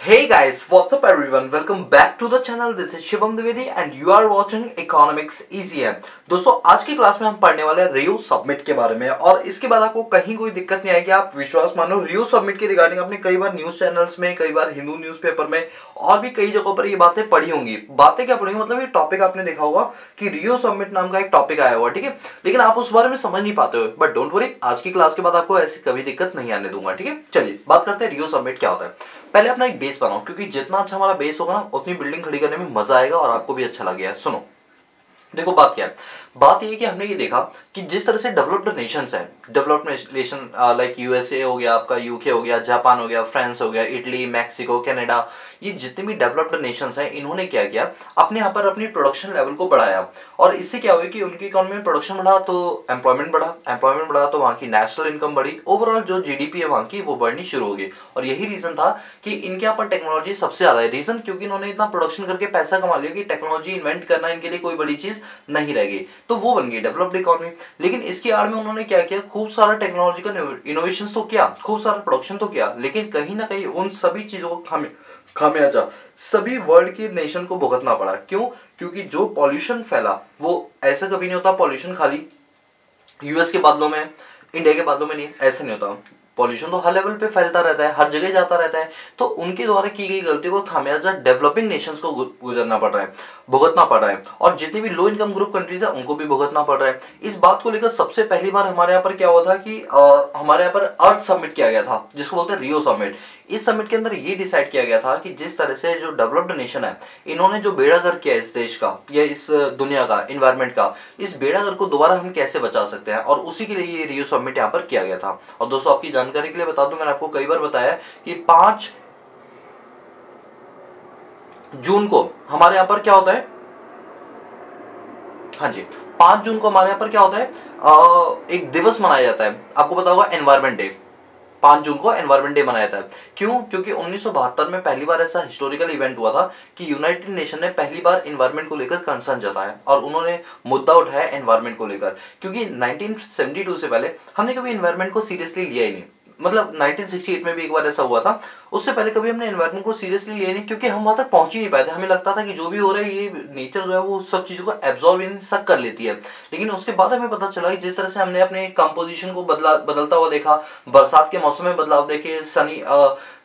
Hey guys, what's up everyone? Welcome back to the channel. This is Shivam Dwivedi and you are watching Economics Easy है। दोस्तों आज की class में हम पढ़ने वाले हैं रियो सबमिट के बारे में और इसके बाद आपको कहीं कोई दिक्कत नहीं आएगी। आप विश्वास मानो रियो सबमिट के रिगार्डिंग आपने कई बार न्यूज चैनल्स में, कई बार हिंदू न्यूज़पेपर में और भी कई जगहों पर ये बातें पढ़ी होंगी। बातें क्या पढ़ी होंगी मतलब ये टॉपिक आपने देखा होगा कि रियो सबमिट नाम का एक टॉपिक आया हुआ, ठीक है, लेकिन आप उस बारे में समझ नहीं पाते हो। बट डोंट वरी, आज की क्लास के बाद आपको ऐसी कभी दिक्कत नहीं आने दूंगा, ठीक है। चलिए बात करते हैं रियो सबमिट क्या होता है। पहले अपना एक बेस बनाओ, क्योंकि जितना अच्छा हमारा बेस होगा ना उतनी बिल्डिंग खड़ी करने में मजा आएगा और आपको भी अच्छा लगेगा। सुनो, देखो बात क्या है। बात ये है कि हमने ये देखा कि जिस तरह से डेवलप्ड नेशंस हैं, डेवलप्ड नेशन लाइक यूएसए हो गया, आपका यूके हो गया, जापान हो गया, फ्रांस हो गया, इटली, मैक्सिको, कनाडा, ये जितने भी डेवलप्ड नेशंस हैं इन्होंने क्या किया, अपने यहाँ पर अपनी प्रोडक्शन लेवल को बढ़ाया और इससे क्या हुआ कि उनकी इकोनॉमी में प्रोडक्शन बढ़ा तो एम्प्लॉयमेंट बढ़ा तो वहाँ की नेशनल इनकम बढ़ी, ओवरऑल जो जीडीपी है वहाँ की वो बढ़नी शुरू हो गई। और यही रीजन था कि इनके यहाँ पर टेक्नोलॉजी सबसे ज्यादा है। रीजन क्योंकि इन्होंने इतना प्रोडक्शन करके पैसा कमा लिया कि टेक्नोलॉजी इन्वेंट करना इनके लिए कोई बड़ी चीज नहीं रह गई, तो वो बन गई डेवलप्ड इकोनॉमी। लेकिन इसकी आड़ में उन्होंने क्या किया, खूब सारा टेक्नोलॉजिकल इनोवेशन तो किया, खूब सारा प्रोडक्शन तो किया, लेकिन कहीं ना कहीं उन सभी चीजों को खामियाजा सभी वर्ल्ड की नेशन को भुगतना पड़ा। क्यों? क्योंकि जो पॉल्यूशन फैला वो ऐसा कभी नहीं होता पॉल्यूशन खाली यूएस के बादलों में, इंडिया के बादलों में नहीं, ऐसे नहीं होता। पॉल्यूशन तो हर लेवल पे फैलता रहता है, हर जगह जाता रहता है। तो उनके द्वारा की गई गलतियों को खामियाजा डेवलपिंग नेशंस को गुजरना पड़ रहा है, भुगतना पड़ रहा है, और जितनी भी लो इनकम ग्रुप कंट्रीज है उनको भी भुगतना पड़ रहा है। इस बात को लेकर सबसे पहली बार हमारे यहाँ पर क्या हुआ था कि हमारे यहाँ पर अर्थ समिट किया गया था, जिसको बोलते हैं रियो समिट। इस समिट के अंदर ये डिसाइड किया गया था कि जिस तरह से जो डेवलप्ड नेशन है इन्होंने जो बेड़ागर किया इस देश का या इस दुनिया का, इन्वायरमेंट का, इस बेड़ागर को दोबारा हम कैसे बचा सकते हैं, और उसी के लिए ये रियो समिट यहाँ पर किया गया था। और दोस्तों आपकी जानकारी के लिए बता दूं, मैंने आपको कई बार बताया कि 5 जून को हमारे यहाँ पर क्या होता है, हाँ जी 5 जून को हमारे यहाँ पर क्या होता है, एक दिवस मनाया जाता है। आपको पता होगा एनवायरमेंट डे। 5 जून को एनवायरमेंट डे मनाया जाता है। क्यों? क्योंकि 1972 में पहली बार ऐसा हिस्टोरिकल इवेंट हुआ था कि यूनाइटेड नेशन ने पहली बार एनवायरमेंट को लेकर कंसर्न जताया और उन्होंने मुद्दा उठाया एनवायरमेंट को लेकर। क्योंकि 1972 से पहले हमने कभी एनवायरमेंट को सीरियसली लिया ही नहीं। मतलब 1968 में भी एक बार ऐसा हुआ था, उससे पहले कभी हमने एनवायरमेंट को सीरियसली लिया नहीं, क्योंकि हम वहां तक पहुंच ही नहीं पाए थे। हमें लगता था कि जो भी हो रहा है ये नेचर जो है वो सब चीजों को एब्जॉर्ब इन सब कर लेती है। लेकिन उसके बाद हमें पता चला कि जिस तरह से हमने अपने कंपोजिशन को बदलता हुआ देखा, बरसात के मौसम में बदलाव देखे, सनी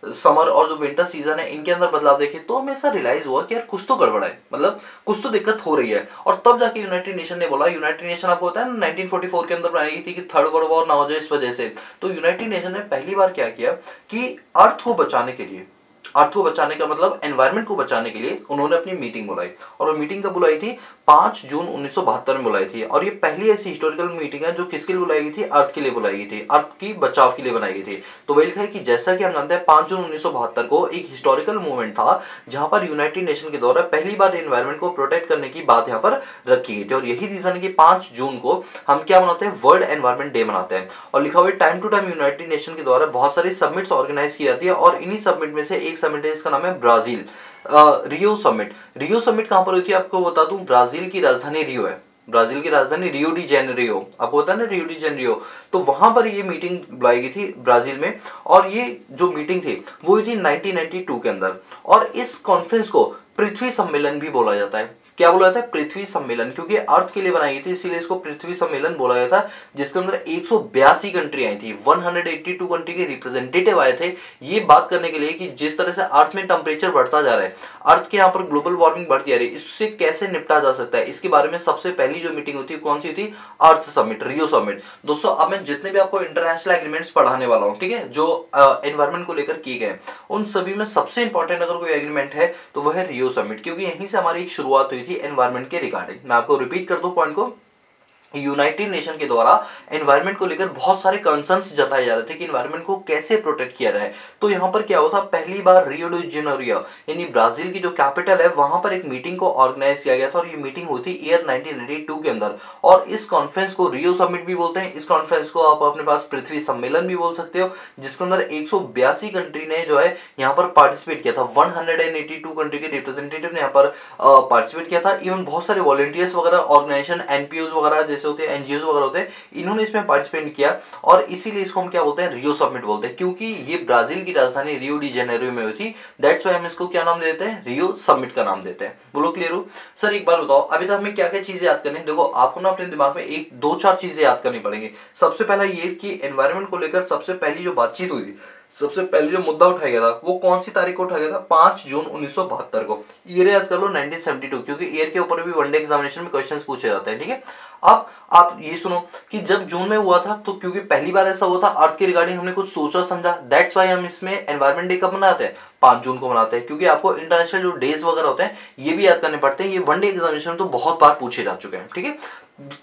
समर और जो विंटर सीजन है इनके अंदर बदलाव देखे, तो हमें ऐसा रियलाइज हुआ कि यार कुछ तो गड़बड़ है, मतलब कुछ तो दिक्कत हो रही है। और तब जाके यूनाइटेड नेशन ने बोला, यूनाइटेड नेशन आपको होता है ना 1944 के अंदर बनाई गई थी कि थर्ड वर्ल्ड वॉर ना हो जाए इस वजह से। तो यूनाइटेड नेशन ने पहली बार क्या किया कि अर्थ को बचाने के लिए, अर्थ को बचाने का मतलब एनवायरमेंट को बचाने के लिए उन्होंने अपनी मीटिंग बुलाई। और वो मीटिंग कब बुलाई थी? 5 जून 1972 में बुलाई थी। और ये पहली ऐसी हिस्टोरिकल मीटिंग है जो किसके लिए बुलाई गई थी? अर्थ के लिए बुलाई गई थी, अर्थ की बचाव के लिए बनाई गई थी। तो वही लिखा है कि जैसा कि हम जानते हैं 5 जून 1972 को एक हिस्टोरिकल मूवमेंट था जहां पर यूनाइटेड नेशन के द्वारा पहली बार एनवायरमेंट को प्रोटेक्ट करने की बात यहाँ पर रखी गई थी। और यही रीजन है कि 5 जून को हम क्या मनाते हैं? वर्ल्ड एनवायरमेंट डे मनाते हैं। और लिखा हुआ time to time United Nation के द्वारा बहुत सारी समिट्स ऑर्गेनाइज की जाती है और इन्हीं समिट में से एक समिट है, इसका नाम है Brazil Rio summit. Rio summit कहां पर हुई थी आपको बता दूं, ब्राजील की राजधानी रियो है। ब्राजील की राजधानी रियो डी जेनेरियो, आपको पता है ना रियो डी जेनेरियो। तो वहां पर ये मीटिंग बुलाई गई थी ब्राजील में, और ये जो मीटिंग थी वो हुई थी 1992 के अंदर। और इस कॉन्फ्रेंस को पृथ्वी सम्मेलन भी बोला जाता है। क्या बोला जाता है? पृथ्वी सम्मेलन, क्योंकि अर्थ के लिए बनाई गई थी इसीलिए इसको पृथ्वी सम्मेलन बोला गया था। जिसके अंदर 182 कंट्री आई थी, 182 कंट्री के रिप्रेजेंटेटिव आए थे ये बात करने के लिए कि जिस तरह से अर्थ में टेम्परेचर बढ़ता जा रहा है, अर्थ के यहाँ पर ग्लोबल वार्मिंग बढ़ती जा रही है, इससे कैसे निपटा जा सकता है, इसके बारे में सबसे पहली जो मीटिंग होती है कौन सी थी? अर्थ समिट, रियो समिट। दोस्तों अब मैं जितने भी आपको इंटरनेशनल एग्रीमेंट्स पढ़ाने वाला हूँ, ठीक है, जो एनवायरमेंट को लेकर किए गए, उन सभी में सबसे इंपॉर्टेंट अगर कोई एग्रीमेंट है तो वह है रियो समिट, क्योंकि यहीं से हमारी एक शुरुआत हुई थी एनवायरमेंट के रिगार्डिंग। मैं आपको रिपीट कर दूं पॉइंट को, यूनाइटेड नेशन के द्वारा एनवायरमेंट को लेकर बहुत सारे कंसर्न्स जताए जा रहे थे कि एनवायरमेंट को कैसे प्रोटेक्ट किया जाए। तो यहाँ पर क्या हुआ था, पहली बार रियो डी जेनेरियो यानी ब्राजील की जो कैपिटल है वहां पर एक मीटिंग को ऑर्गेनाइज किया गया था, और ये मीटिंग हुई थी ईयर 1992 के अंदर। और इस कॉन्फ्रेंस को रियो समिट भी बोलते हैं, इस कॉन्फ्रेंस को आप अपने पास पृथ्वी सम्मेलन भी बोल सकते हो, जिसके अंदर 182 कंट्री ने जो है यहाँ पर पार्टिसिपेट किया था। 182 कंट्री के रिप्रेजेंटेटिव ने यहाँ पर पार्टिसिपेट किया था। इवन बहुत सारे वॉलंटियर्स वगैरह, ऑर्गेनाइजेशन, एनपीओ वगैरह ऐसे होते हैं, एनजीओ वगैरह होते हैं, इन्होंने इसमें पार्टिसिपेट किया और इसीलिए इसको हम क्या बोलते हैं, रियो समिट बोलते हैं, क्योंकि ये ब्राजील की राजधानी रियो डी जेनेरो में हुई थी। दैट्स व्हाई हम इसको क्या नाम देते हैं, रियो समिट का नाम देते हैं। बोलो क्लियर हो? सर एक बार बताओ, अभी तक हमें क्या क्या चीजें याद करनी है? देखो आपको ना अपने दिमाग में एक दो चार चीजें याद करनी पड़ेंगी। सबसे पहला ये कि एनवायरनमेंट को लेकर सबसे पहली जो बातचीत हुई थी, सबसे पहले जो मुद्दा उठाया गया था वो कौन सी तारीख को उठाया गया था, 5 जून 1972 को। ईयर याद कर लो 1972, क्योंकि ईयर के ऊपर भी वनडे एग्जामिनेशन में क्वेश्चंस पूछे जाते हैं, ठीक है। अब आप ये सुनो कि जब जून में हुआ था तो क्योंकि पहली बार ऐसा हुआ था अर्थ के रिगार्डिंग हमने कुछ सोचा समझा, दैट्स वाई हम इसमें एनवायरमेंट डे कब मनाते हैं, 5 जून को मनाते हैं। क्योंकि आपको इंटरनेशनल जो डेज वगैरह होते हैं ये भी याद करने पड़ते हैं, ये वनडे एग्जामिनेशन में तो बहुत बार पूछे जा चुके हैं, ठीक है।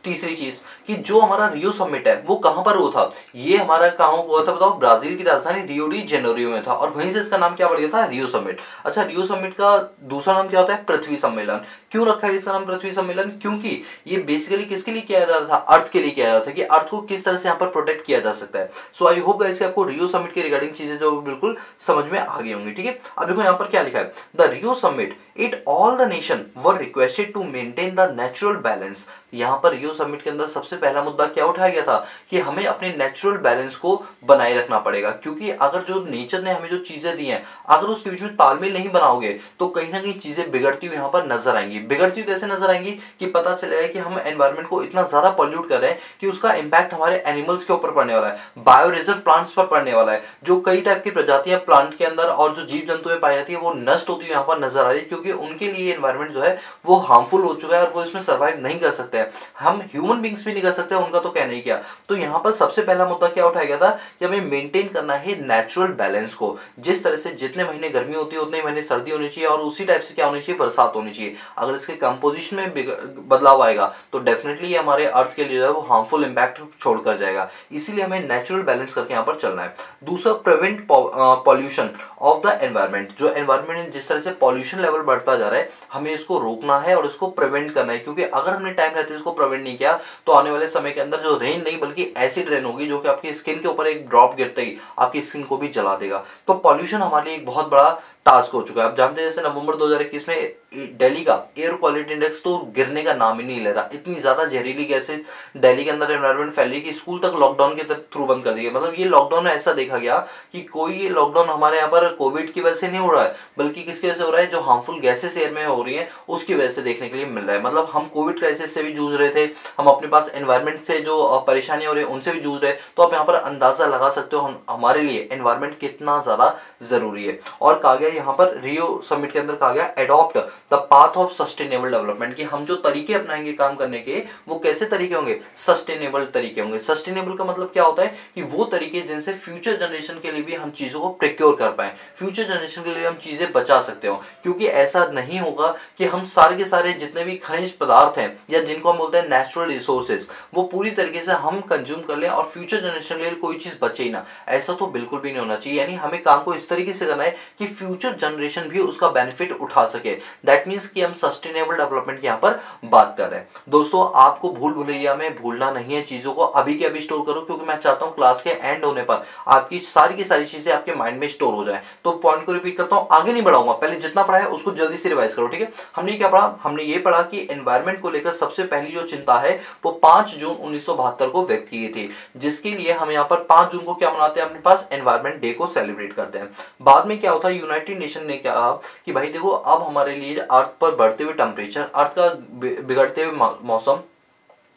तीसरी चीज कि जो हमारा रियो समिट है वो कहां पर हुआ था, ये हमारा कहां हुआ था बताओ, ब्राजील की राजधानी रियो डी जेनेरो में था और वहीं से इसका नाम क्या पड़ गया था, रियो समिट। अच्छा, रियो समिट का दूसरा नाम क्या होता है, पृथ्वी सम्मेलन। क्यों रखा है इसका नाम पृथ्वी सम्मेलन, क्योंकि ये बेसिकली किसके लिए किया जा रहा था, अर्थ के लिए किया जा रहा था कि अर्थ को किस तरह से यहाँ पर प्रोटेक्ट किया जा सकता है। सो आई होप गाइस आपको रियो समिट के रिगार्डिंग चीजें जो बिल्कुल समझ में आ गई होंगी, ठीक है। अब देखो यहाँ पर क्या लिखा है, the Rio summit it all the nation were requested to maintain the natural balance. यहाँ पर रियो समिट के अंदर सबसे पहला मुद्दा क्या उठाया गया था कि हमें अपने नेचुरल बैलेंस को बनाए रखना पड़ेगा, क्योंकि अगर जो नेचर ने हमें जो चीजें दी हैं अगर उसके बीच में तालमेल नहीं बनाओगे तो कहीं ना कहीं चीजें बिगड़ती हुई यहाँ पर नजर आएंगी। बिगड़ती हुई कैसे नजर आएंगी कि पता चलेगा कि हम एनवायरमेंट को इतना ज्यादा पॉल्यूट कर रहे हैं कि उसका इंपैक्ट हमारे एनिमल्स के ऊपर पड़ने वाला है, बायो रिजर्व प्लांट्स पर पड़ने वाला है। जो कई टाइप की प्रजातियां प्लांट के अंदर और जो जीव जंतु में पाई जाती है वो नष्ट होती है यहाँ पर नजर आ रही है, क्योंकि उनके लिए एनवायरमेंट जो है वो हार्मफुल हो चुका है और वो इसमें सर्वाइव नहीं कर सकते हैं। हम ह्यूमन बींग्स भी नहीं कर सकते, उनका तो कहना ही क्या। तो यहाँ पर सबसे पहला मुद्दा क्या उठाया गया था कि हमें मेंटेन करना है नेचुरल बैलेंस को। जिस तरह से जितने महीने गर्मी होती है उतने महीने सर्दी होनी चाहिए और उसी टाइप से क्या होनी चाहिए, बरसात होनी चाहिए। अगर इसके कंपोजिशन में बदलाव आएगा तो डेफिनेटली हमारे अर्थ के लिए जो है वो हार्मफुल इंपैक्ट छोड़कर जाएगा। इसीलिए हमें नेचुरल बैलेंस करके यहाँ पर चलना है। दूसरा, prevent pollution of the environment. जो एनवायरमेंट में जिस तरह से पॉल्यूशन लेवल बढ़ता जा रहा है हमें इसको रोकना है और इसको प्रिवेंट करना है, क्योंकि अगर हमने टाइम रहते इसको प्रिवेंट नहीं किया तो आने वाले समय के अंदर जो रेन नहीं बल्कि एसिड रेन होगी जो कि आपकी स्किन के ऊपर एक ड्रॉप गिरते ही आपकी स्किन को भी जला देगा। तो पॉल्यूशन हमारे लिए एक बहुत बड़ा टास्क हो चुका है। आप जानते हैं जैसे नवंबर 2021 में दिल्ली का एयर क्वालिटी इंडेक्स तो गिरने का नाम ही नहीं ले रहा, इतनी ज्यादा जहरीली गैसें दिल्ली के अंदर एनवायरमेंट फैली कि स्कूल तक लॉकडाउन के थ्रू बंद कर दिए। मतलब ये लॉकडाउन में ऐसा देखा गया कि कोई ये लॉकडाउन हमारे यहाँ पर कोविड की वजह से नहीं हो रहा है बल्कि किसकी वजह से हो रहा है, जो हार्मफुल गैसेस एयर में हो रही है उसकी वजह से देखने के लिए मिल रहा है। मतलब हम कोविड क्राइसिस से भी जूझ रहे थे, हम अपने पास एनवायरमेंट से जो परेशानियां हो रही है उनसे भी जूझ रहे हैं। तो आप यहाँ पर अंदाजा लगा सकते हो हमारे लिए एनवायरमेंट कितना ज्यादा जरूरी है। और कहा गया यहाँ पर रियो समिट के अंदर कहा गया adopt the path of sustainable development, कि हम जो तरीके अपनाएंगे काम करने के वो कैसे तरीके होंगे, सस्टेनेबल तरीके होंगे। सस्टेनेबल का मतलब क्या होता है कि वो तरीके जिनसे फ्यूचर जनरेशन के लिए भी हम चीजों को प्रिक्योर कर पाए, फ्यूचर जनरेशन के लिए हम चीजें बचा सकते हो। क्योंकि ऐसा नहीं होगा कि हम सारे के सारे जितने भी खनिज पदार्थ हैं या जिनको हम बोलते हैं नेचुरल रिसोर्सेज वो पूरी तरीके से हम कंज्यूम कर लें और फ्यूचर जनरेशन के लिए कोई चीज बचे ही ना। ऐसा तो बिल्कुल भी नहीं होना चाहिए। यानी हमें काम को इस तरीके से करना है कि फ्यूचर जनरेशन भी उसका बेनिफिट उठा सके। दैट मींस कि हम सस्टेनेबल डेवलपमेंट की यहाँ पर बात कर रहे हैं। दोस्तों आपको भूल भुलैया में भूलना नहीं है, चीजों को अभी के अभी स्टोर करो, क्योंकि मैं चाहता हूँ क्लास के एंड होने पर आपकी सारी की सारी चीजें आपके माइंड में स्टोर हो जाए। तो पॉइंट को रिपीट करता हूँ, आगे नहीं बढ़ाऊंगा, पहले जितना पढ़ा है उसको जल्दी से रिवाइज करो, ठीक है। हमने क्या पढ़ा, हमने ये पढ़ा कि एनवायरमेंट को लेकर सबसे पहली जो चिंता है वो 5 जून 1972 को व्यक्त की थी, जिसके लिए हम यहाँ पर 5 जून को क्या मनाते हैं, अपने पास एनवायरमेंट डे को सेलिब्रेट करते हैं। बाद में क्या होता है, यूनाइटेड नेशन ने कहा कि भाई देखो अब हमारे लिए अर्थ पर बढ़ते हुए टेम्परेचर, अर्थ का बिगड़ते हुए मौसम,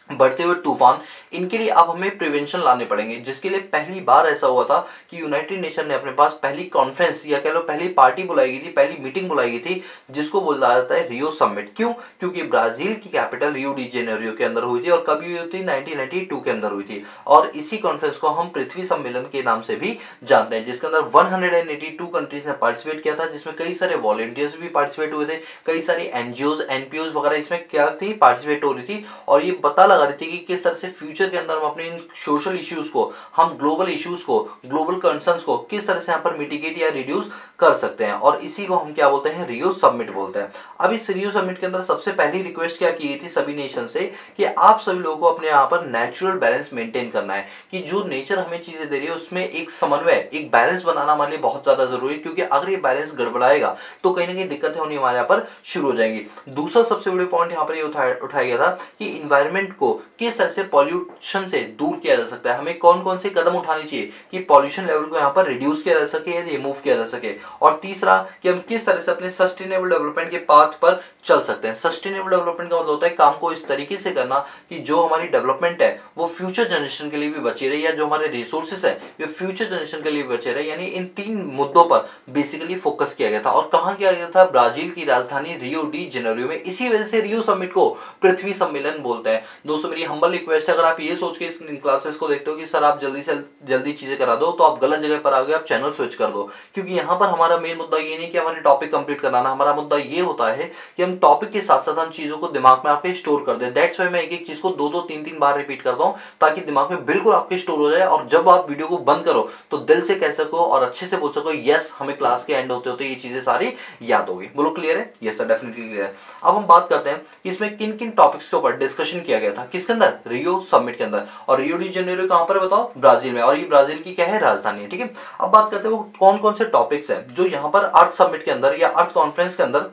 बढ़ते हुए तूफान, इनके लिए अब हमें प्रिवेंशन लाने पड़ेंगे। जिसके लिए पहली बार ऐसा हुआ था कि यूनाइटेड नेशन ने अपने पास पहली कॉन्फ्रेंस या कह लो पहली पार्टी बुलाई गई थी, पहली मीटिंग बुलाई गई थी, जिसको बोला जाता है रियो समिट। क्यों? क्योंकि ब्राजील की कैपिटल रियो डी जेनेरो के अंदर हुई थी और कभी हुई थी, 1992 के अंदर हुई थी। और इसी कॉन्फ्रेंस को हम पृथ्वी सम्मेलन के नाम से भी जानते हैं, जिसके अंदर 182 कंट्रीज ने पार्टिसिपेट किया था, जिसमें कई सारे वॉलंटियर्स भी पार्टिसिपेट हुए थे, कई सारी एनजीओज एनपीओज वगैरह इसमें क्या थी, पार्टिसिपेट हो रही थी। और ये पता लगा रही थी कि किस तरह से फ्यूचर के अंदर हम अपने इन सोशल इश्यूज को, हम ग्लोबल इश्यूज को, ग्लोबल कंसर्न्स को किस तरह से यहाँ पर मिटिगेट या रिड्यूस कर सकते हैं। और इसी को हम क्या बोलते हैं, रियो समिट बोलते हैं। अब इस रियो समिट के अंदर सबसे पहली रिक्वेस्ट क्या की गई थी सभी नेशन से कि आप सभी लोगों को अपने यहाँ पर नेचुरल बैलेंस मेंटेन करना है, कि जो नेचर हमें चीजें दे रही है उसमें एक समन्वय, एक बैलेंस बनाना हमारे लिए बहुत ज्यादा जरूरी है। क्योंकि अगर ये बैलेंस गड़बड़ाएगा तो कहीं ना कहीं दिक्कतें होनी हमारे यहाँ पर शुरू हो जाएंगी। दूसरा सबसे बड़े पॉइंट यहाँ पर ये उठाया गया था कि इन्वायरमेंट को किस तरह से पॉल्यूशन से दूर किया जा सकता है, हमें कौन कौन से कदम उठाने चाहिए कि पॉल्यूशन लेवल को यहाँ पर रिड्यूस किया जा सके, रिमूव किया जा सके। और तीसरा कि हम किस तरह से अपने सस्टेनेबल डेवलपमेंट के पाथ पर चल सकते हैं। सस्टेनेबल डेवलपमेंट का मतलब होता है काम को इस तरीके से करना कि जो हमारी डेवलपमेंट है वो फ्यूचर जनरेशन के लिए भी बची रहे, या जो हमारे रिसोर्सेस है ये फ्यूचर जनरेशन के लिए बचे रहे। यानी इन 3 मुद्दों पर बेसिकली फोकस किया गया था। और कहां किया गया था? ब्राजील की राजधानी रियो डी जेनेरियो में। इसी वजह से रियो समिट को पृथ्वी सम्मेलन बोलते हैं। दोस्तों मेरी हम्बल रिक्वेस्ट है, अगर आप ये सोच के इस क्लासेस को देखते हो कि सर आप जल्दी से जल्दी चीजें करा दो, तो आप गलत जगह पर आ गए, आप चैनल स्विच कर दो। क्योंकि यहाँ पर हमारा मेन मुद्दा ये नहीं कि हमारे टॉपिक कंप्लीट कराना, हमारा मुद्दा ये होता है कि हम टॉपिक के साथ साथ हम चीजों को दिमाग में आपके स्टोर कर दे। दैट्स वाई मैं एक एक चीज को 2-2, 3-3 बार रिपीट करता हूँ, ताकि दिमाग में बिल्कुल आपके स्टोर हो जाए, और जब आप वीडियो को बंद करो तो दिल से कह सको और अच्छे से बोल सको यस हमें क्लास के एंड होते होते ये चीजें सारी याद होगी। बोलो क्लियर है? यस सर, डेफिनेटली क्लियर है। अब हम बात करते हैं कि इसमें किन किन टॉपिक्स के ऊपर डिस्कशन किया गया था। किसके अंदर? रियो समिट के अंदर। और रियो डी जेनेरियो कहां पर बताओ? ब्राजील में। और ये ब्राजील की क्या है? राजधानी है। ठीक है, अब बात करते हैं वो कौन कौन से टॉपिक्स हैं जो यहाँ पर अर्थ समिट के अंदर या अर्थ कॉन्फ्रेंस के अंदर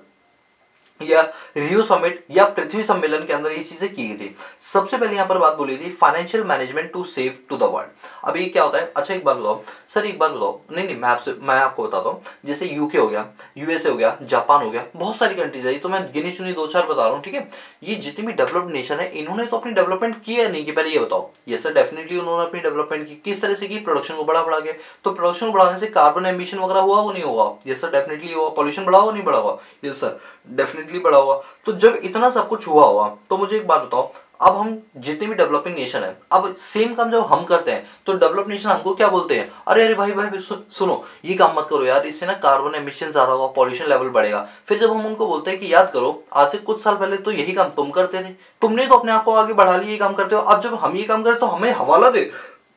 या रियो समिट या पृथ्वी सम्मेलन के अंदर ये चीजें की गई थी। सबसे पहले यहां पर बात बोली थी financial management to save to the world. अब ये क्या होता है? अच्छा एक बात बताओ सर, एक बात बताओ। नहीं मैं आपको बताता हूँ। जैसे यूके हो गया, यूएसए हो गया, जापान हो गया, बहुत सारी कंट्रीज है, ये तो मैं गिनी चुनी 2-4 बता रहा हूँ। ठीक है, ये जितनी भी डेवलप्ड नेशन है इन्होंने तो अपनी डेवलपमेंट की है नहीं कि पहले ये बताओ। यस सर, डेफिनेटली उन्होंने अपनी डेवलपमेंट की। किस तरह से की? प्रोडक्शन को बढ़ा के। तो प्रोडक्शन को बढ़ाने से कार्बन एमिशन वगैरह हुआ वो नहीं होगा? यस सर, डेफिनेटली हुआ। पॉल्यूशन बढ़ा हुआ नहीं बढ़ा हुआ? यस सर, डेफिनेटली बढ़ा हुआ। तो जब इतना सब कुछ हुआ होगा तो मुझे एक बात बताओ, अब हम जितने भी डेवलपिंग नेशन है, अब सेम काम जब हम करते हैं तो डेवलप नेशन हमको क्या बोलते हैं? अरे अरे भाई सुनो, ये काम मत करो यार, इससे ना कार्बन एमिशन ज्यादा होगा, पॉल्यूशन लेवल बढ़ेगा। फिर जब हम उनको बोलते हैं कि याद करो आज से कुछ साल पहले तो यही काम तुम करते थे, तुमने तो अपने आप को आगे बढ़ा लिया, ये काम करते हो। अब जब हम ये काम करें तो हमें हवाला दे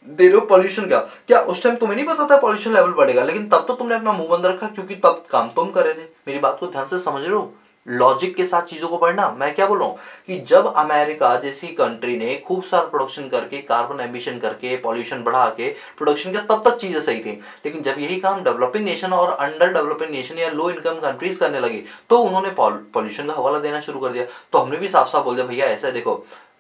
रहे हो पॉल्यूशन का। क्या उस टाइम तुम्हें नहीं पता था पॉल्यूशन लेवल बढ़ेगा? लेकिन तब तो तुमने अपना मुंह बंद रखा, क्योंकि तब काम तुम कर रहे थे। मेरी बात को ध्यान से समझ रहे हो? लॉजिक के साथ चीजों को पढ़ना। मैं क्या बोल रहा हूं कि जब अमेरिका जैसी कंट्री ने खूब सारा प्रोडक्शन करके, कार्बन एमिशन करके, पॉल्यूशन बढ़ा के प्रोडक्शन किया, तब तक चीजें सही थी। लेकिन जब यही काम डेवलपिंग नेशन और अंडर डेवलपिंग नेशन या लो इनकम कंट्रीज करने लगी तो उन्होंने पॉल्यूशन का हवाला देना शुरू कर दिया। तो हमने भी साफ साफ बोल दिया भैया ऐसा देखो,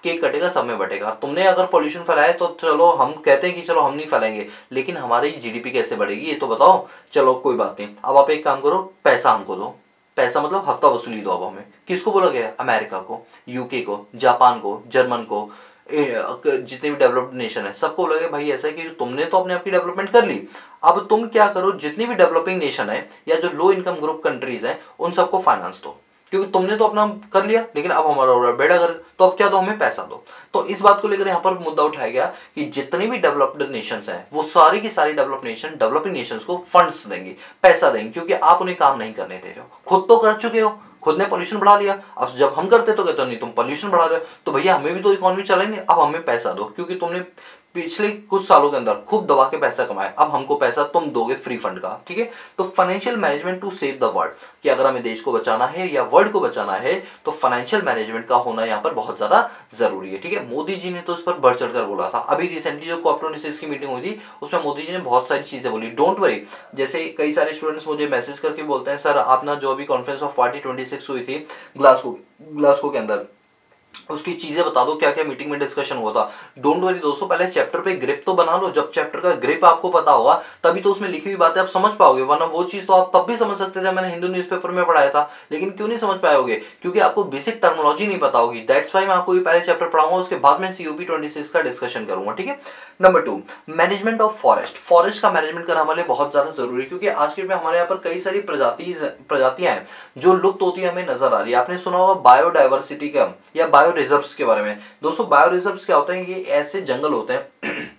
केक कटेगा सब में बटेगा। तुमने अगर पॉल्यूशन फैलाया तो चलो हम कहते हैं कि चलो हम नहीं फैलाएंगे, लेकिन हमारी जीडीपी कैसे बढ़ेगी ये तो बताओ। चलो कोई बात नहीं, अब आप एक काम करो, पैसा हमको दो। पैसा मतलब हफ्ता वसूली दो अब हमें। किसको बोला गया? अमेरिका को, यूके को, जापान को, जर्मन को, जितने भी डेवलप्ड नेशन है सबको बोला गया भाई ऐसा है कि तुमने तो अपने आपकी डेवलपमेंट कर ली, अब तुम क्या करो, जितनी भी डेवलपिंग नेशन है या जो लो इनकम ग्रुप कंट्रीज हैं उन सबको फाइनेंस दो, क्योंकि तुमने तो अपना कर लिया, लेकिन अब हमारा हो रहा है बेड़ा कर, तो अब क्या दो? हमें पैसा दो। तो इस बात को लेकर यहाँ पर मुद्दा उठाया गया कि जितने भी डेवलप्ड नेशंस हैं वो सारी की सारी डेवलप्ड नेशन डेवलपिंग नेशंस को फंड्स देंगे, पैसा देंगे, क्योंकि आप उन्हें काम नहीं करने दे रहे हो। खुद तो कर चुके हो, खुद ने पॉल्यूशन बढ़ा लिया। अब जब हम करते तो कहते नहीं तुम पॉल्यूशन बढ़ा रहे हो, तो भैया हमें भी तो इकोनॉमी चलाएंगे, अब हमें पैसा दो, क्योंकि तुमने पिछले कुछ सालों के अंदर खूब दबा के पैसा कमाया, अब हमको पैसा तुम दोगे फ्री फंड का। ठीक है, तो financial management to save the world, कि अगर हमें देश को बचाना है या वर्ल्ड को बचाना है तो फाइनेंशियल मैनेजमेंट का होना यहाँ पर बहुत ज्यादा जरूरी है। ठीक है, मोदी जी ने तो इस पर बढ़ चढ़कर बोला था। अभी रिसेंटली जो COP26 की मीटिंग हुई थी उसमें मोदी जी ने बहुत सारी चीजें बोली। डोंट वरी, जैसे कई सारे स्टूडेंट्स मुझे मैसेज करके बोलते हैं सर आप ना जो अभी कॉन्फ्रेंस ऑफ पार्टी 26 हुई थी ग्लासगो के अंदर, उसकी चीजें बता दो क्या क्या मीटिंग में डिस्कशन हुआ था। डोंट वरी दोस्तों, पहले चैप्टर पे ग्रिप तो बना लो। जब चैप्टर का ग्रिप आपको पता होगा तभी तो उसमें लिखी हुई बातें आप समझ पाओगे, वरना वो चीज तो आप तब भी समझ सकते थे, मैंने हिंदू न्यूज़पेपर में पढ़ाया था। लेकिन क्यों नहीं समझ पाओगे? क्योंकि आपको बेसिक टर्मिनोलॉजी नहीं पता होगी। दैट्स वाई मैं आपको ये पहले चैप्टर पढ़ाऊंगा, उसके बाद में COP26 का डिस्कशन करूंगा। ठीक है, number 2 management of forest. Forest का मैनेजमेंट करना हमारे लिए बहुत ज्यादा जरूरी है, क्योंकि आज के डेट में हमारे यहाँ पर कई सारी प्रजातियां हैं जो लुप्त होती है हमें नजर आ रही है। आपने सुना होगा बायोडाइवर्सिटी का या बायो रिजर्व्स के बारे में। दोस्तों बायो रिजर्व्स क्या होते हैं? ये ऐसे जंगल होते हैं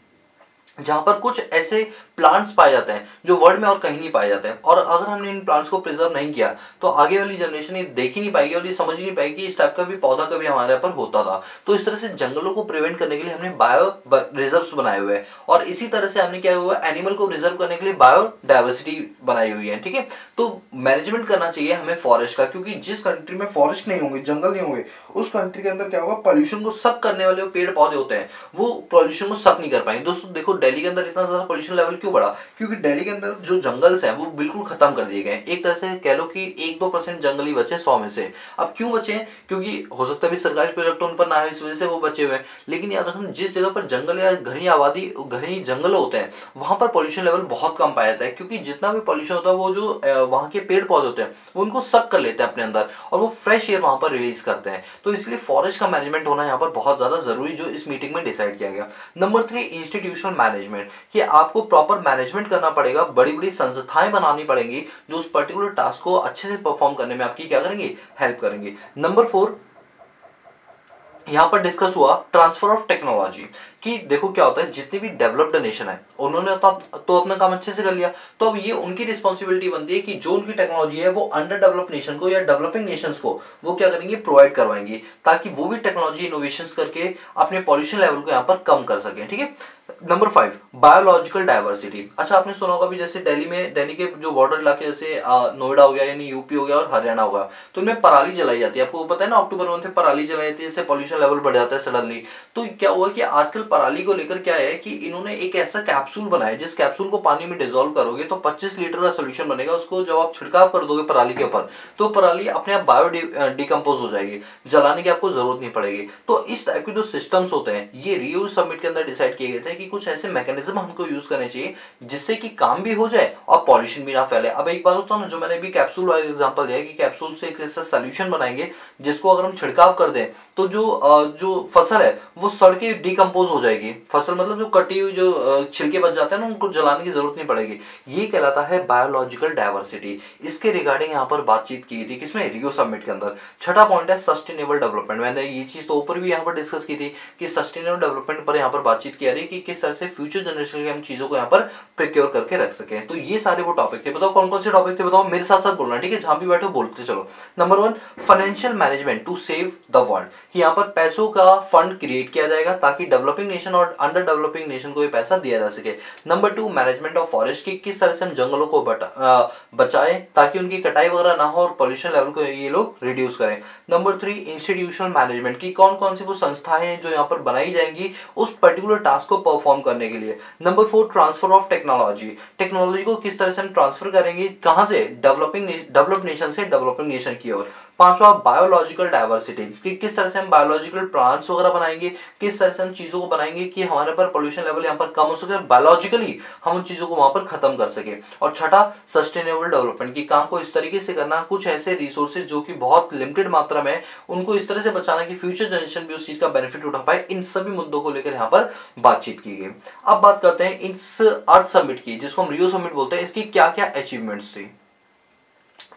जहां पर कुछ ऐसे प्लांट्स पाए जाते हैं जो वर्ल्ड में और कहीं नहीं पाए जाते हैं, और अगर हमने इन प्लांट्स को प्रिजर्व नहीं किया तो आगे वाली जनरेशन ये देख ही नहीं पाएगी और ये समझ ही नहीं पाएगी इस टाइप का भी पौधा कभी हमारे यहाँ पर होता था। तो इस तरह से जंगलों को प्रिवेंट करने के लिए हमने बायो रिजर्व्स बनाए हुए हैं, और इसी तरह से हमने क्या हुआ, एनिमल को रिजर्व करने के लिए बायोडाइवर्सिटी बनाई हुई है। ठीक है, तो मैनेजमेंट करना चाहिए हमें फॉरेस्ट का, क्योंकि जिस कंट्री में फॉरेस्ट नहीं होंगे, जंगल नहीं होंगे, उस कंट्री के अंदर क्या होगा, पॉल्यूशन को सक करने वाले पेड़ पौधे होते हैं वो पॉल्यूशन को सक नहीं कर पाएंगे। दोस्तों देखो दिल्ली के अंदर इतना ज्यादा पॉल्यूशन लेवल क्यों बढ़ा? क्योंकि दिल्ली के अंदर जो जंगल्स हैं वो बिल्कुल खत्म कर दिए गए। एक तरह से कह लो कि 1-2% जंगल ही बचे 100 में से। अब क्यों बचे हैं? क्योंकि हो सकता है सरकारी प्रोजेक्ट उन पर ना है, इस वजह से वो बचे हुए हैं। लेकिन याद रखना, जिस जगह पर जंगल या घनी आबादी, घनी जंगल होते हैं, वहां पर पॉल्यूशन लेवल बहुत कम पाया जाता है, क्योंकि जितना भी पॉल्यूशन होता है वो जो वहां के पेड़ पौधे होते हैं वो उनको सक कर लेते हैं अपने अंदर, और वो फ्रेश एयर वहां पर रिलीज करते हैं। तो इसलिए फॉरेस्ट का मैनेजमेंट होना यहाँ पर बहुत ज्यादा जरूरी, जो इस मीटिंग में डिसाइड किया गया। नंबर 3, इंस्टीट्यूशनल मैनेजमेंट, कि आपको प्रॉपर मैनेजमेंट करना पड़ेगा, बड़ी बड़ी संस्थाएं बनानी पड़ेंगी जो उस पर्टिकुलर टास्क को अच्छे से परफॉर्म करने में आपकी क्या करेंगे, हेल्प करेंगे। नंबर 4, यहां पर डिस्कस हुआ ट्रांसफर ऑफ टेक्नोलॉजी, कि देखो क्या होता है, जितनी भी डेवलप्ड नेशन है उन्होंने तो अपना काम अच्छे से कर लिया, तो अब ये उनकी रिस्पॉन्सिबिलिटी बनती है कि जो उनकी टेक्नोलॉजी है वो अंडर डेवलप्ड नेशन को या डेवलपिंग नेशंस को वो क्या करेंगे, प्रोवाइड करवाएंगे, ताकि वो भी टेक्नोलॉजी इनोवेशंस करके अपने पॉल्यूशन लेवल को यहाँ पर कम कर सकें। ठीक है। Number 5, biological diversity. अच्छा, आपने सुना होगा भी, जैसे दिल्ली के जो बॉर्डर इलाके, जैसे नोएडा हो गया, यानी यूपी हो गया और हरियाणा हो गया, तो इनमें पराली जलाई जाती है। आपको पता है ना, अक्टूबर मंथ में पराली जलाई जाती है, इससे पॉल्यूशन लेवल बढ़ जाता है सडनली। तो क्या हुआ कि आजकल पराली को लेकर क्या है कि इन्होंने एक ऐसा कैप्सूल बनाया, जिस कैप्सूल को पानी में डिजोल्व करोगे तो 25 लीटर का सोल्यूशन बनेगा। उसको जब आप छिड़काव कर दोगे पराली के ऊपर, तो पराली अपने आप बायो डिकम्पोज हो जाएगी, जलाने की आपको जरूरत नहीं पड़ेगी। तो इस टाइप के जो सिस्टम्स होते हैं, ये रियो समिट के अंदर डिसाइड किए गए थे कि कुछ ऐसे मैकेनिज्म हमको यूज करने चाहिए जिससे कि काम भी हो जाए और पॉल्यूशन भी ना फैले। अब एक बात होता है ना, जो मैंने अभी कैप्सूल वाला एग्जांपल दिया कि कैप्सूल से एक ऐसा सोल्यूशन बनाएंगे जिसको अगर हम छिड़काव कर दें तो जो फसल है वो सड़ के डिकम्पोज हो जाएगी। फसल मतलब जो कटी हुई जो छिलके बच जाते हैं ना, उनको जलाने की जरूरत नहीं पड़ेगी। ये कहलाता है बायोलॉजिकल डाइवर्सिटी। इसके रिगार्डिंग यहाँ पर बातचीत की थी, किसमें, रियो समिट के अंदर। छठा पॉइंट है सस्टेनेबल डेवलपमेंट। मैंने ये चीज तो ऊपर भी यहाँ पर डिस्कस की थी कि सस्टेनेबल डेवलपमेंट पर यहाँ पर बातचीत की रही कि किस तरह से फ्यूचर जनरेशन की हम चीजों को यहाँ पर प्रिक्योर करके रख सके। तो ये सारे वो टॉपिक थे। बताओ कौन कौन से टॉपिक थे, बताओ, मेरे साथ साथ बोलना, ठीक है, जहां भी बैठो बोलते चलो। Number 1, financial management to save the world, कि यहाँ पर पैसों का फंड क्रिएट किया जाएगा ताकि डेवलपिंग नेशन और अंडर डेवलपिंग नेशन को ये पैसा दिया जा सके। नंबर 2, मैनेजमेंट ऑफ फॉरेस्ट, की किस तरह से हम जंगलों को बचाएं ताकि उनकी कटाई वगैरह ना हो और पॉल्यूशन लेवल को ये लोग रिड्यूस करें। नंबर 3, इंस्टीट्यूशनल मैनेजमेंट, की कौन कौन सी वो संस्थाएं हैं जो यहाँ पर बनाई जाएंगी उस पर्टिकुलर टास्क को परफॉर्म करने के लिए। Number 4, transfer of technology, technology को किस तरह से हम ट्रांसफर करेंगे, कहां से, डेवलप्ड नेशन से डेवलपिंग नेशन की ओर। 5वां, बायोलॉजिकल डाइवर्सिटी, कि किस तरह से हम बायोलॉजिकल प्लांट्स वगैरह बनाएंगे, किस तरह से हम चीजों को बनाएंगे कि हमारे पर पोल्यूशन लेवल यहाँ पर कम हो सके, बायोलॉजिकली हम उन चीजों को वहां पर खत्म कर सके। और छठा, सस्टेनेबल डेवलपमेंट, की काम को इस तरीके से करना, कुछ ऐसे रिसोर्सेज जो कि बहुत लिमिटेड मात्रा में उनको इस तरह से बचाना कि फ्यूचर जनरेशन भी उस चीज का बेनिफिट उठा पाए। इन सभी मुद्दों को लेकर यहाँ पर बातचीत की गई। अब बात करते हैं इस अर्थ समिट की, जिसको हम रियो समिट बोलते हैं, इसकी क्या क्या अचीवमेंट्स थी।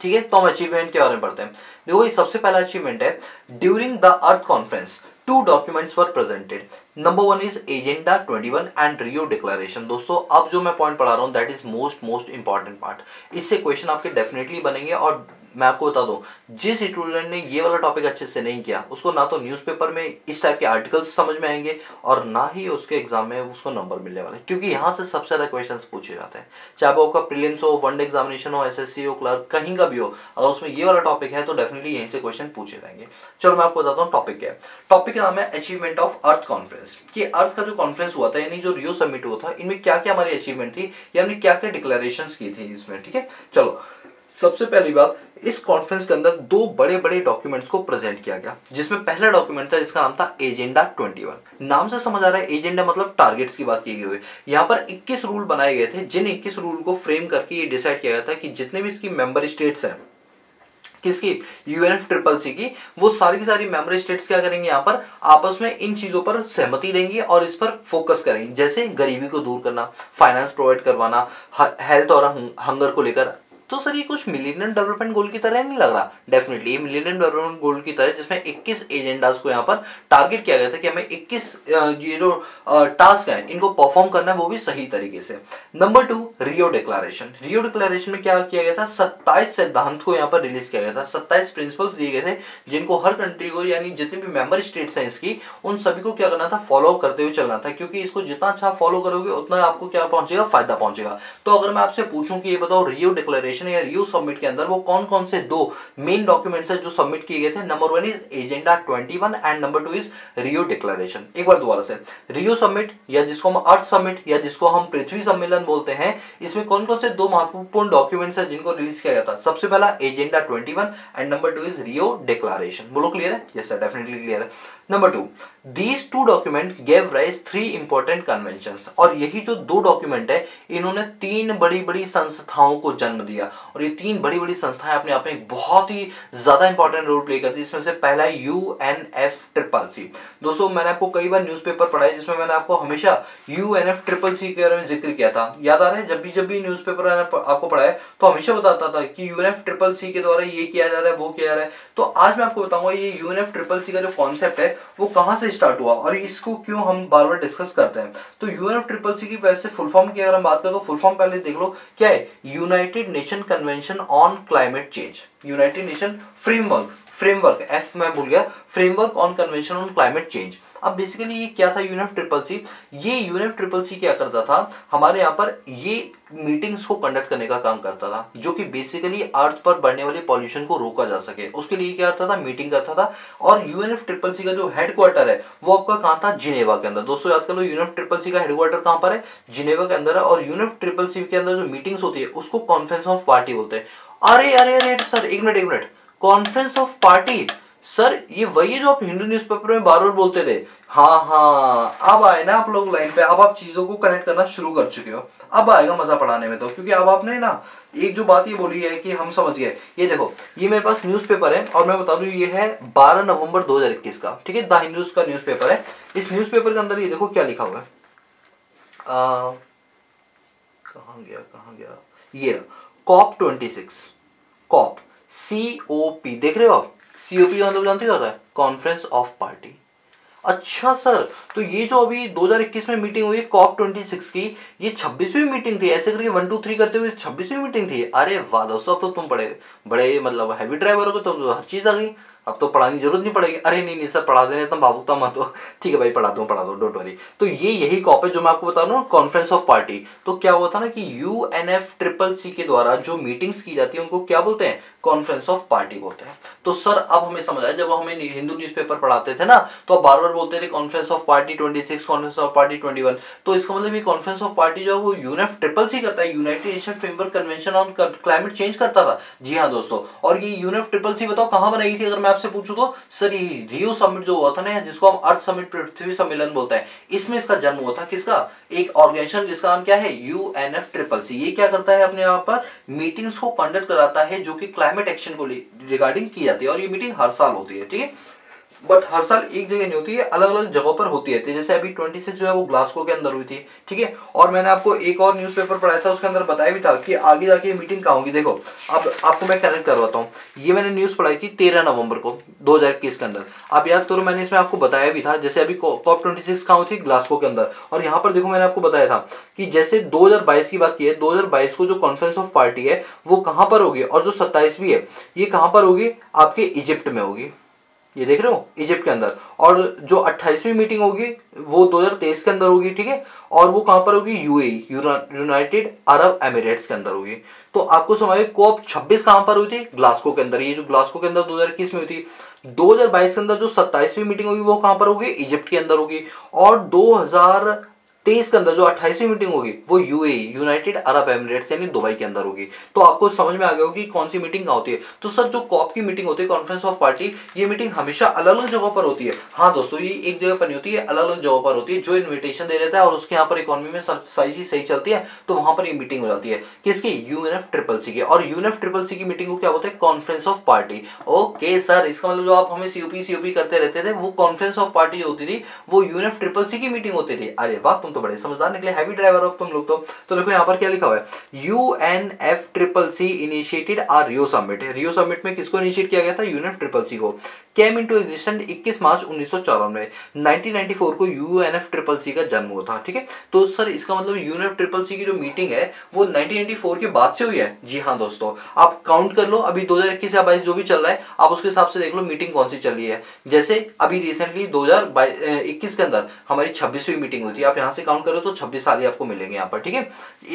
ठीक है, तो हम अचीवमेंट के बारे में पढ़ते हैं। देखो, ये सबसे पहला अचीवमेंट है, during the earth conference 2 documents were presented. Number 1 is agenda 21 and Rio declaration. दोस्तों, अब जो मैं पॉइंट पढ़ा रहा हूँ that is most important part. इससे क्वेश्चन आपके डेफिनेटली बनेंगे। और मैं आपको बता दूं, जिस स्टूडेंट ने ये वाला टॉपिक अच्छे से नहीं किया उसको ना तो न्यूज़पेपर में इस टाइप के आर्टिकल्स समझ में आएंगे और ना ही उसके एग्जाम में उसको नंबर मिलने वाले, क्योंकि यहाँ से सबसे ज्यादा क्वेश्चंस पूछे जाते हैं। चाहे वो आपका प्रीलिम्स हो, वनडे एग्जामिनेशन हो, एसएससी हो, क्लर्क, कहीं का भी हो, अगर उसमें ये वाला टॉपिक है तो डेफिनेटली यहीं से क्वेश्चन पूछे जाएंगे। चलो मैं आपको बताता हूँ टॉपिक क्या है। टॉपिक का नाम है अचीवमेंट ऑफ अर्थ कॉन्फ्रेंस, कि अर्थ का जो कॉन्फ्रेंस हुआ था, यानी जो रियो समिट हुआ था, इनमें क्या क्या हमारी अचीवमेंट थी या हमने क्या क्या डिक्लेरेशंस की थी इसमें। ठीक है, चलो सबसे पहली बात, इस कॉन्फ्रेंस के अंदर 2 बड़े बड़े डॉक्यूमेंट्स को प्रेजेंट किया गया, जिसमें पहला डॉक्यूमेंट था जिसका नाम था एजेंडा 21। नाम से समझ आ रहा है, एजेंडा मतलब टारगेट्स की बात की गई है। यहाँ पर 21 रूल बनाए गए थे, जिन 21 रूल को फ्रेम करके ये डिसाइड किया गया था कि जितने भी इसकी मेंबर स्टेट्स हैं, किसकी, UNFCCC की, वो सारी की सारी मेंबर स्टेट्स क्या करेंगे, यहाँ पर आपस में इन चीजों पर सहमति देंगे और इस पर फोकस करेंगे। जैसे गरीबी को दूर करना, फाइनेंस प्रोवाइड करवाना, हेल्थ और हंगर को लेकर। तो सर ये कुछ मिलेनियम डेवलपमेंट गोल की तरह नहीं लग रहा? डेफिनेटली ये मिलेनियम डेवलपमेंट गोल की तरह, जिसमें 21 एजेंडास को यहाँ पर टारगेट किया गया था कि हमें 21 ये जो टास्क है इनको परफॉर्म करना है, वो भी सही तरीके से। Number 2, Rio declaration. Rio declaration में क्या किया गया था, 27 सिद्धांत को यहाँ पर रिलीज किया गया था। 27 प्रिंसिपल्स दिए गए थे जिनको हर कंट्री को, यानी जितने भी मेंबर स्टेट्स हैं इसकी, उन सभी को क्या करना था, फॉलो करते हुए चलना था, क्योंकि इसको जितना अच्छा फॉलो करोगे उतना आपको क्या पहुंचेगा, फायदा पहुंचेगा। तो अगर मैं आपसे पूछूं कि ये बताओ रियो डिक्लेरेशन डिक्लेरेशन या रियो समिट के अंदर वो कौन कौन से दो मेन डॉक्यूमेंट्स है जो सबमिट किए गए थे। Number 1 is agenda 21 and number 2 is Rio declaration. एक बार दोबारा से, रियो समिट या जिसको हम अर्थ समिट या जिसको हम पृथ्वी सम्मेलन बोलते हैं, इसमें कौन कौन से दो महत्वपूर्ण डॉक्यूमेंट्स है जिनको रिलीज किया गया था। सबसे पहला agenda 21 and number 2 is Rio declaration. बोलो क्लियर है? यस सर, डेफिनेटली क्लियर है। Number 2, these two document gave rise 3 important conventions. और यही जो दो डॉक्यूमेंट है इन्होंने 3 बड़ी बड़ी संस्थाओं को जन्म दिया, और ये 3 बड़ी बड़ी संस्थाएं अपने आप में एक बहुत ही ज्यादा इंपॉर्टेंट रोल प्ले करती है। इसमें से पहला है UNFCCC। दोस्तों मैंने आपको कई बार न्यूज़पेपर पढ़ाया जिसमें मैंने आपको हमेशा UNFCCC के बारे में जिक्र किया था। याद आ रहा है? जब भी न्यूज़पेपर मैंने आपको पढ़ाया तो हमेशा बताता था कि UNFCCC के द्वारा ये किया जा रहा है, वो किया जा रहा है। तो आज मैं आपको बताऊंगा ये UNFCCC का जो कॉन्सेप्ट है वो कहां से स्टार्ट हुआ और इसको क्यों हम बार बार डिस्कस करते हैं। तो UNFCCC की वैसे फुल फॉर्म की अगर हम बात करें तो फुल फॉर्म पहले देख लो क्या है। United nation convention on climate change, United nation framework F मैं भूल गया, framework on convention on climate change. अब बेसिकली ये क्या था UNFCCC? ये UNFCCC क्या करता था, हमारे यहाँ पर ये मीटिंग्स को कंडक्ट करने का काम करता था, जो कि बेसिकली अर्थ पर बढ़ने वाले पॉल्यूशन को रोका जा सके। उसके लिए क्या करता था, मीटिंग करता था। और UNFCCC का जो हेडक्वार्टर है वो आपका कहाँ था, जिनेवा के अंदर। दोस्तों याद कर लो, UNFCCC का हेडक्वार्टर कहाँ पर है, जिनेवा के अंदर है। और UNFCCC के अंदर जो मीटिंग्स होती है उसको कॉन्फ्रेंस ऑफ पार्टी बोलते हैं। अरे अरे अरे सर, एक minute, conference of party sir, ये वही है जो आप हिंदू न्यूज़पेपर में बार बार बोलते थे। हाँ, अब आए ना आप लोग लाइन पे, अब आप चीजों को कनेक्ट करना शुरू कर चुके हो। अब आएगा मजा पढ़ाने में तो, क्योंकि अब आपने ना एक जो बात ये बोली है कि हम समझ गए। ये देखो, ये मेरे पास न्यूज़पेपर है और मैं बता दूं ये है 12 नवंबर 2021 का, ठीक है, द हिंदूज का न्यूज़पेपर है। इस न्यूज़पेपर के अंदर ये देखो क्या लिखा हुआ है, कहाँ गया, ये COP26, कॉप COP, देख रहे हो आप? COP का मतलब जानते हो होता है कॉन्फ्रेंस ऑफ पार्टी। अच्छा सर, तो ये जो अभी 2021 में मीटिंग हुई COP26 की, ये 26वीं मीटिंग थी? ऐसे करके 1 2 3 करते हुए 26वीं मीटिंग थी? अरे वाह दोस्तों, अब तो तुम बड़े मतलब हैवी ड्राइवर हो, तो हर चीज आ गई, अब तो पढ़ाने की जरूरत नहीं पड़ेगी। अरे नहीं सर, पढ़ा देने तुम भावुकता मत हो। ठीक है भाई, पढ़ा दो, डोंट वरी। तो ये यही कॉप है जो मैं आपको बता रहा हूँ, कॉन्फ्रेंस ऑफ पार्टी। तो क्या हुआ था ना कि UNFCCC के द्वारा जो मीटिंग्स की जाती है उनको क्या बोलते हैं, कॉन्फ्रेंस ऑफ पार्टी बोलते हैं। तो सर अब हमें समझ आया, जब हमें हिंदू न्यूज़पेपर पढ़ाते थे ना तो आप बार बार बोलते थे conference of party 26, conference of party 21। तो इसका मतलब ये कॉन्फ्रेंस ऑफ पार्टी जो है वो UNFCCC करता है, United nation framework convention on climate change करता था। जी हाँ दोस्तों, और ये UNFCCC बताओ कहां बनाई थी अगर मैं आपसे पूछूं तो? सर ये रियो समिट जो हुआ था ना, जिसको हम अर्थ समिट पृथ्वी सम्मेलन बोलते हैं, इसमें इसका जन्म हुआ था। किसका? एक ऑर्गेनाइजेशन जिसका नाम क्या है, UNFCCC। ये क्या करता है, अपने यहाँ पर मीटिंग्स को कंडक्ट कराता है जो कि क्लाइमेट एक्शन को रिगार्डिंग की जाती है। और ये मीटिंग हर साल होती है, ठीक है, बट हर साल एक जगह नहीं होती है, अलग अलग जगहों पर होती है। जैसे अभी 26 जो है वो ग्लासगो के अंदर हुई थी, ठीक है। और मैंने आपको एक और न्यूज़पेपर पढ़ाया था, उसके अंदर बताया भी था कि आगे जाके मीटिंग कहाँ होगी। देखो अब आपको मैं कनेक्ट करवाता हूँ। ये मैंने न्यूज़ पढ़ाई थी 13 नवंबर को 2021 के अंदर। आप याद करो, मैंने इसमें आपको बताया भी था, जैसे अभी COP26 कहाँ हुई थी, ग्लासगो के अंदर। और यहाँ पर देखो मैंने आपको बताया था कि जैसे 2022 की बात की है, 2022 को जो कॉन्फ्रेंस ऑफ पार्टी है वो कहाँ पर होगी, और जो 27वीं है ये कहाँ पर होगी, आपके इजिप्ट में होगी। ये देख रहे हो, इजिप्ट के अंदर। और जो 28वीं मीटिंग होगी वो 2023 के अंदर होगी, ठीक है। और वो कहां पर होगी, UAE, यूनाइटेड अरब एमिरेट्स के अंदर होगी। तो आपको समझिए COP26 कहां पर हुई थी, ग्लासगो के अंदर। ये जो ग्लासगो के अंदर 2021 में हुई थी, 2022 के अंदर जो 27वीं मीटिंग होगी वो कहां पर होगी, इजिप्ट के अंदर होगी। और 2023 के अंदर जो 28वीं मीटिंग होगी वो UAE, यूनाइटेड अरब एमिरेट्स यानी दुबई के अंदर होगी। तो आपको समझ में आ गया होगी कौन सी मीटिंग कहाँ होती है। तो सर जो COP की मीटिंग होती है, कॉन्फ्रेंस ऑफ पार्टी, ये मीटिंग हमेशा अलग अलग जगहों पर होती है। हाँ दोस्तों, ये एक जगह पर नहीं होती है, अलग अलग जगहों पर होती है। जो इन्विटेशन दे देता है और उसके यहाँ पर इकोनॉमी में सारी चीज सही चलती है तो वहां पर ये मीटिंग हो जाती है। किसकी, UNFCCC की। और UNFCCC की मीटिंग को क्या बोलते हैं, conference of party. Okay sir, इसका मतलब जो आप हमें COP करते रहते थे, वो कॉन्फ्रेंस ऑफ पार्टी होती थी, वो UNFCCC की मीटिंग होती थी। अरे वाह, तुम तो बड़े समझदार निकले, हैवी ड्राइवर हो तुम लोग तो देखो यहाँ पर क्या लिखा हुआ है, UNFCCC इनिशिएटेड आ रियो समिट। रियो समिट में किसको इनिशिएट किया गया था, UNFCCC को। केम इनटू एग्जिस्टेंस 21 मार्च 1954 में। 1994 को UNFCCC का जन्म हुआ था। ठीक है, तो सर इसका मतलब UNFCCC की जो मीटिंग है वो 1994 के बाद से हुई है। जी हाँ दोस्तों, आप काउंट कर लो, अभी 2021 या 22 जो भी चल रहा है आप उसके हिसाब से देख लो मीटिंग कौन सी चल रही है। जैसे अभी रिसेंटली 2021 के अंदर हमारी 26वीं मीटिंग हुई थी, आप यहाँ से काउंट करो तो 26 साल ही आपको मिलेंगे यहाँ पर। ठीक है,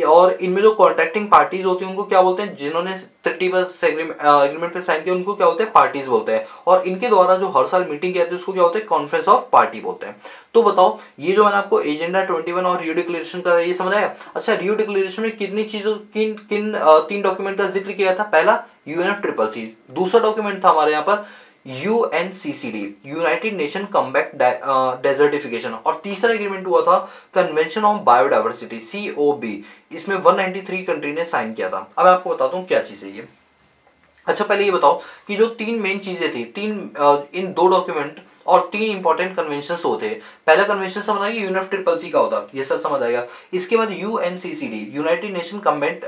और इनमें जो कॉन्ट्रैक्टिंग पार्टीज होती है उनको क्या बोलते हैं, जिन्होंने ट्रिटी पर एग्रीमेंट पे साइन किया उनको क्या बोलते हैं, पार्टीज बोलते हैं। और इनके द्वारा जो हर साल मीटिंग की जाती है उसको क्या बोलते हैं, कॉन्फ्रेंस ऑफ पार्टी बोलते हैं। तो बताओ ये जो मैंने आपको एजेंडा 21 और रियो डिक्लेरेशन का ये समझ आया। अच्छा, रियो डिक्लेरेशन में कितनी चीजों किन किन 3 डॉक्यूमेंट का जिक्र किया था। पहला UNFCCC, दूसरा डॉक्यूमेंट था हमारे यहाँ पर UNCCD, United nation combat desertification, और तीसरा एग्रीमेंट हुआ था कन्वेंशन ऑन बायोडाइवर्सिटी COB। इसमें 193 कंट्री ने साइन किया था। अब मैं आपको बताता हूँ क्या चीज है ये। अच्छा, पहले ये बताओ कि जो 3 मेन चीजें थी, इन 2 डॉक्यूमेंट और 3 इंपॉर्टेंट कन्वेंशन होते हैं। पहला कन्वेंशन समझ आएगा UNFCCC का होता, ये सब समझ आएगा। इसके बाद UNCCD, United nation combat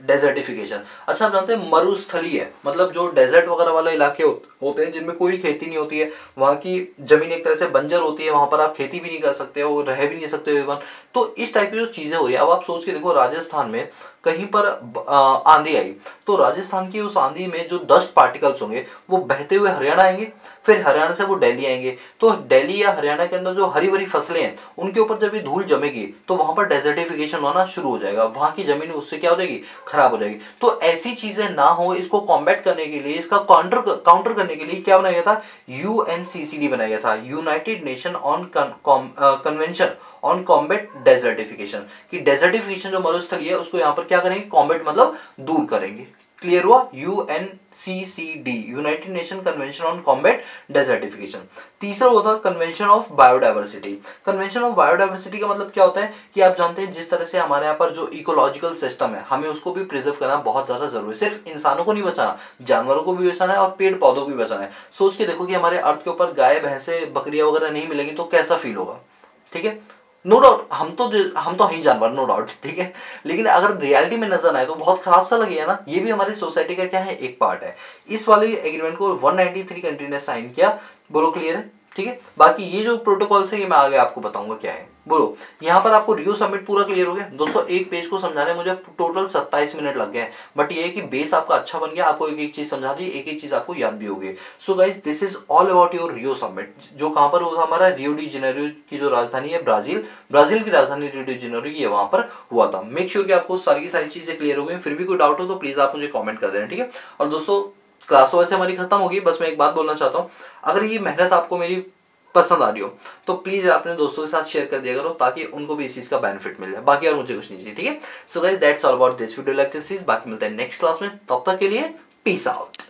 desertification. अच्छा, आप जानते हैं मरुस्थली है, मतलब जो डेजर्ट वगैरह वाले इलाके होते हैं जिनमें कोई खेती नहीं होती है, वहाँ की जमीन एक तरह से बंजर होती है, वहां पर आप खेती भी नहीं कर सकते हो, रह भी नहीं सकते हो इवन। तो इस टाइप की जो चीजें हो रही है, अब आप सोच के देखो राजस्थान में कहीं पर आंधी आई तो राजस्थान की उस आंधी में जो डस्ट पार्टिकल्स होंगे वो बहते हुए हरियाणा आएंगे, फिर हरियाणा से वो दिल्ली आएंगे। तो दिल्ली या हरियाणा के अंदर जो हरी भरी फसलें हैं उनके ऊपर जब ये धूल जमेगी तो वहां पर डेजर्टिफिकेशन होना शुरू हो जाएगा, वहां की जमीन उससे क्या हो जाएगी, खराब हो जाएगी। तो ऐसी चीजें ना हो, इसको कॉम्बैट करने के लिए, इसका काउंटर करने के लिए क्या बनाया गया था, UNCCD बनाया गया था, United nation on convention on combat desertification. कि डेजर्टिफिकेशन जो मरुस्थली है उसको यहाँ पर क्या करेंगे, कॉम्बैट मतलब दूर करेंगे। क्लियर हुआ, UNCCD, United nation convention on combat desertification. तीसरा होता है convention of biodiversity. Convention of biodiversity का मतलब क्या होता है कि आप जानते हैं जिस तरह से हमारे यहाँ पर जो इकोलॉजिकल सिस्टम है हमें उसको भी प्रिजर्व करना बहुत ज्यादा जरूरी है। सिर्फ इंसानों को नहीं बचाना, जानवरों को भी बचाना है और पेड़ पौधों को भी बचाना है। सोच के देखो कि हमारे अर्थ के ऊपर गाय भैंसे बकरियां वगैरह नहीं मिलेंगी तो कैसा फील होगा। ठीक है, नो डाउट हम तो ही जानवर, नो डाउट, ठीक है, लेकिन अगर रियलिटी में नजर आए तो बहुत खराब सा लगेगा ना। ये भी हमारी सोसाइटी का क्या है, एक पार्ट है। इस वाले एग्रीमेंट को 193 कंट्री ने साइन किया। बोलो क्लियर है। ठीक है, बाकी ये जो प्रोटोकॉल है ये मैं आगे आपको बताऊंगा क्या है। बोलो, यहाँ पर आपको रियो समिट पूरा क्लियर हो गया दोस्तों। एक पेज को समझाने मुझे टोटल 27 मिनट लग गए हैं, बट ये है कि बेस आपका अच्छा बन गया, आपको एक एक चीज समझा दी, एक एक चीज आपको याद भी होगी। So guys, this is all about your Rio summit, जो कहां पर हुआ था, हमारा रियो डी जेनेरो की जो राजधानी है ब्राजील की राजधानी रियो डी जेनेरो की, वहां पर हुआ था। मेक श्योर कि आपको सारी की सारी चीजें क्लियर हो गई। फिर भी कोई डाउट हो तो प्लीज आप मुझे कॉमेंट कर देना। ठीक है, और दोस्तों क्लास तो वैसे हमारी खत्म होगी, बस मैं एक बात बोलना चाहता हूँ, अगर ये मेहनत आपको मेरी पसंद आ रही हो तो प्लीज अपने दोस्तों के साथ शेयर कर दिया करो ताकि उनको भी इस चीज का बेनिफिट मिल जाए। बाकी और मुझे कुछ नहीं चाहिए। ठीक है, so guys that's all about this video lecture series. बाकी मिलते हैं नेक्स्ट क्लास में, तब तक के लिए पीस आउट।